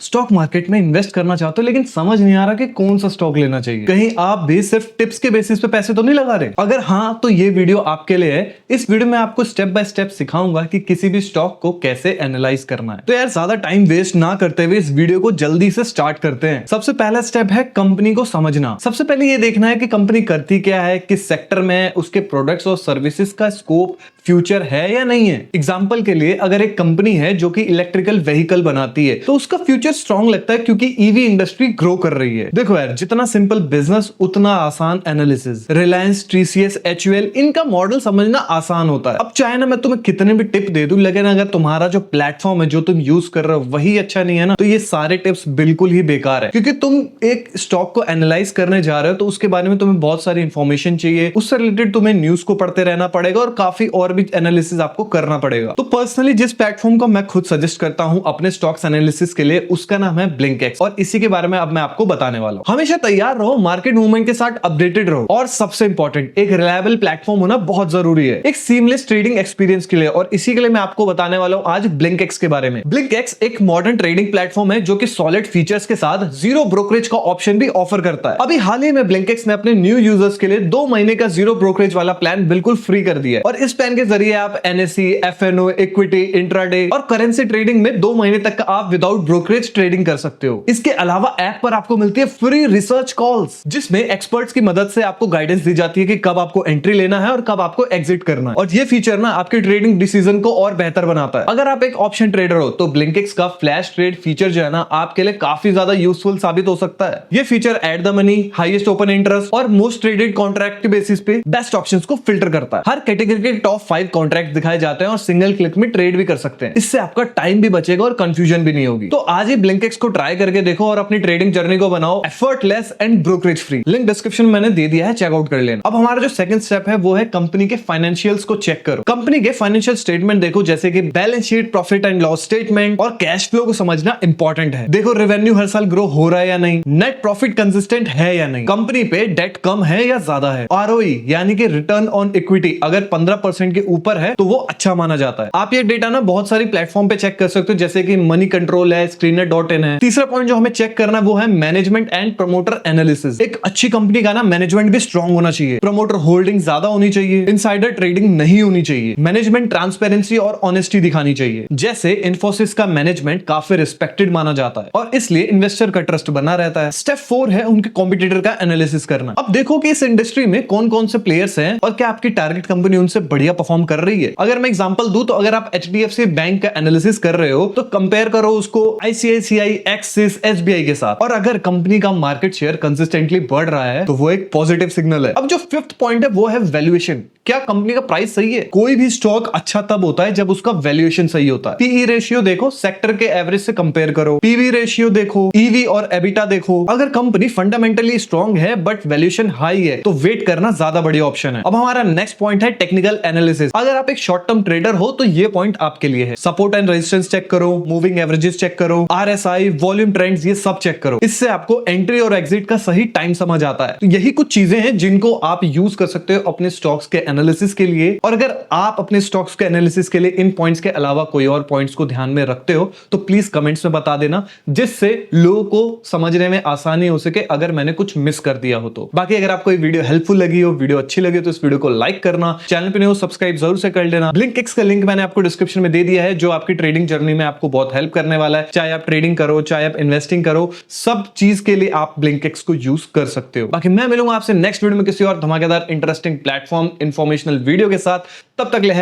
Stock market में invest करना चाहते हो लेकिन समझ नहीं आ रहा कि कौन सा स्टॉक लेना चाहिए। कहीं आप भी सिर्फ टिप्स के बेसिस पे पैसे तो नहीं लगा रहे? अगर हाँ तो ये वीडियो आपके लिए है। इस वीडियो में आपको स्टेप बाय स्टेप सिखाऊंगा कि किसी भी स्टॉक को कैसे एनालाइज करना है। तो यार ज्यादा टाइम वेस्ट ना करते हुए इस वीडियो को जल्दी से स्टार्ट करते हैं। सबसे पहला स्टेप है कंपनी को समझना। सबसे पहले ये देखना है कि कंपनी करती क्या है, किस सेक्टर में है, उसके प्रोडक्ट्स और सर्विसेज का स्कोप फ्यूचर है या नहीं है। एग्जाम्पल के लिए अगर एक कंपनी है जो कि इलेक्ट्रिकल व्हीकल बनाती है तो उसका फ्यूचर स्ट्रॉन्ग लगता है क्योंकि ईवी इंडस्ट्री ग्रो कर रही है। देखो यार, जितना सिंपल बिजनेस उतना आसान एनालिसिस। रिलायंस, टीसीएस, एचयूएल, इनका मॉडल समझना आसान होता है। अब चाहे ना मैं तुम्हें कितने भी टिप दे दूं, लेकिन अगर तुम्हारा जो प्लेटफॉर्म है जो तुम यूज कर रहे हो वही अच्छा नहीं है ना, तो ये सारे टिप्स बिल्कुल ही बेकार है। क्योंकि तुम एक स्टॉक को एनालाइज करने जा रहे हो तो उसके बारे में तुम्हें बहुत सारी इंफॉर्मेशन चाहिए, उससे रिलेटेड तुम्हें न्यूज को पढ़ते रहना पड़ेगा और काफी और भी एनालिसिस आपको करना पड़ेगा। तो पर्सनली जिस प्लेटफॉर्म को मैं खुद सजेस्ट करता हूं अपने स्टॉक्स एनालिसिस के लिए, उसका नाम है ब्लिंकएक्स, और इसी के बारे में अब मैं आपको बताने वाला हूं। हमेशा तैयार रहो, मार्केट मूवमेंट के साथ अपडेटेड रहो, और सबसे इंपॉर्टेंट एक रिलायबल प्लेटफॉर्म होना बहुत जरूरी है एक सीमलेस ट्रेडिंग एक्सपीरियंस के लिए। और इसी के लिए मैं आपको बताने वाला हूं आज ब्लिंकएक्स के बारे में। ब्लिंकएक्स एक मॉडर्न ट्रेडिंग प्लेटफॉर्म है जो कि सॉलिड फीचर्स के साथ जीरो ब्रोकरेज का ऑप्शन भी ऑफर करता है। अभी हाल ही में ब्लिंकएक्स ने अपने न्यू यूजर्स के लिए 2 महीने का जीरो ब्रोकरेज वाला प्लान बिल्कुल फ्री कर दिया है, और इस प्लान के जरिए आप एनएससी, एफएनओ, इक्विटी, इंट्राडे और करेंसी ट्रेडिंग में 2 महीने तक का आप विदाउट ब्रोकरेज ट्रेडिंग कर सकते हो। इसके अलावा ऐप पर आपको मिलती है फ्री रिसर्च कॉल्स, जिसमें एक्सपर्ट्स की मदद से आपको गाइडेंस दी जाती है कि कब आपको एंट्री लेना है और कब आपको एग्जिट करना है। और ये फीचर ना आपके ट्रेडिंग डिसीजन को और बेहतर बनाता है। अगर आप एक ऑप्शन ट्रेडर हो तो ब्लिंकएक्स का फ्लैश ट्रेड फीचर जो है ना आपके लिए काफी ज्यादा यूजफुल साबित हो सकता है। ये feature at the money, highest open interest और मोस्ट ट्रेडेड कॉन्ट्रैक्ट के बेसिस पे बेस्ट ऑप्शंस को फिल्टर करता है। हर कैटेगरी के टॉप 5 कॉन्ट्रैक्ट दिखाए जाते हैं और सिंगल क्लिक में ट्रेड भी कर सकते हैं। इससे आपका टाइम भी बचेगा और कंफ्यूजन भी नहीं होगी। तो आज ही ब्लिंकएक्स को ट्राई करके देखो और अपनी ट्रेडिंग जर्नी को बनाओ effortless and brokerage free. Link description में मैंने दे दिया है, चेकआउट कर लेना। अब हमारा जो सेकंड स्टेप है वो है कंपनी के फाइनेंशियल्स को चेक करो। कंपनी के फाइनेंशियल स्टेटमेंट देखो, जैसे कि balance sheet, profit and loss statement और कैश फ्लो को समझना इंपॉर्टेंट है। देखो रेवेन्यू हर साल ग्रो हो रहा है या नहीं, नेट प्रॉफिट कंसिस्टेंट है या नहीं, कंपनी पे डेट कम है या ज्यादा है, आरओई यानी कि रिटर्न ऑन इक्विटी अगर 15% के ऊपर है तो वो अच्छा माना जाता है। आप ये डेटा ना बहुत सारी प्लेटफॉर्म पे चेक कर सकते हो, जैसे कि मनी कंट्रोल है, स्क्रीनर.इन है। तीसरा पॉइंट जो हमें चेक करना वो है मैनेजमेंट एंड प्रमोटर एनालिसिस। एक अच्छी कंपनी का ना मैनेजमेंट भी स्ट्रांग होना चाहिए, प्रमोटर होल्डिंग ज्यादा होनी चाहिए, इनसाइडर ट्रेडिंग नहीं होनी चाहिए, मैनेजमेंट ट्रांसपेरेंसी और ऑनेस्टी दिखानी चाहिए। जैसे इन्फोसिस का मैनेजमेंट काफी रिस्पेक्टेड माना जाता है और इसलिए इन्वेस्टर का ट्रस्ट बना रहता है। स्टेप 4 है उनके कॉम्पिटिटर का एनालिसिस करना। अब देखो कि इस इंडस्ट्री में कौन कौन से प्लेयर्स हैं और क्या आपकी टारगेट कंपनी उनसे बढ़िया परफॉर्म कर रही है। अगर मैं एग्जांपल दूं तो अगर आप एचडीएफसी बैंक का एनालिसिस कर रहे हो तो कंपेयर करो उसको आईसीआईसीआई, एक्सिस, एसबीआई के साथ, और अगर कंपनी का मार्केट शेयर कंसिस्टेंटली बढ़ रहा है तो वो एक पॉजिटिव सिग्नल है। अब जो 5th पॉइंट है वो है वैल्यूएशन। क्या कंपनी का प्राइस सही है? कोई भी स्टॉक अच्छा तब होता है जब उसका वैल्यूएशन सही होता है। पीई रेशियो देखो, सेक्टर के एवरेज से कंपेयर करो, पीवी रेशियो देखो, ईवी और एबिटा देखो। अगर कंपनी फंडामेंटली स्ट्रांग है बट वैल्यूएशन हाई है तो वेट करना ज्यादा बढ़िया ऑप्शन है। अब हमारा नेक्स्ट पॉइंट है टेक्निकल एनालिसिस। अगर आप एक शॉर्ट टर्म ट्रेडर हो तो ये पॉइंट आपके लिए है। सपोर्ट एंड रेजिस्टेंस चेक करो, मूविंग एवरेजेस चेक करो, आरएसआई, वॉल्यूम ट्रेंड्स, ये सब चेक करो। इससे आपको एंट्री और एग्जिट का सही टाइम समझ आता है। तो यही कुछ चीजें हैं जिनको आप यूज कर सकते हो अपने स्टॉक्स के एनालिसिस के लिए। और अगर आप अपने स्टॉक्स के एनालिसिस के लिए इन पॉइंट्स के अलावा कोई और पॉइंट्स को ध्यान में रखते हो तो प्लीज कमेंट्स में बता देना, जिससे लोगों को समझने में आसानी हो सके अगर मैंने कुछ मिस कर दिया हो तो। बाकी अगर आपको ये वीडियो हेल्पफुल लगी हो, वीडियो अच्छी लगी तो इस वीडियो को लाइक करना, चैनल पे नहीं हो सब्सक्राइब जरूर से कर लेना। ब्लिंकएक्स का लिंक मैंने आपको डिस्क्रिप्शन में दे दिया है जो आपकी ट्रेडिंग जर्नी में आपको बहुत हेल्प करने वाला है। चाहे आप ट्रेडिंग करो, चाहे आप इन्वेस्टिंग करो, सब चीज के लिए आप ब्लिंकएक्स को यूज कर सकते हो। बाकी मैं मिलूंगा आपसे नेक्स्ट वीडियो में किसी और धमाकेदार इंटरेस्टिंग प्लेटफॉर्म इंफॉर्मेशनल वीडियो के साथ। तब तक ले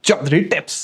#चौधरी टिप्स।